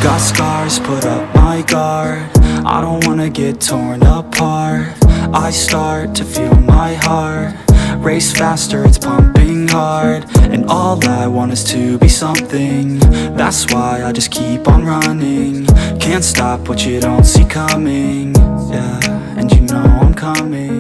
Got scars, put up my guard. I don't wanna get torn apart. I start to feel my heart race faster, it's pumping hard. And all I want is to be something. That's why I just keep on running. Can't stop what you don't see coming. Yeah, and you know I'm coming.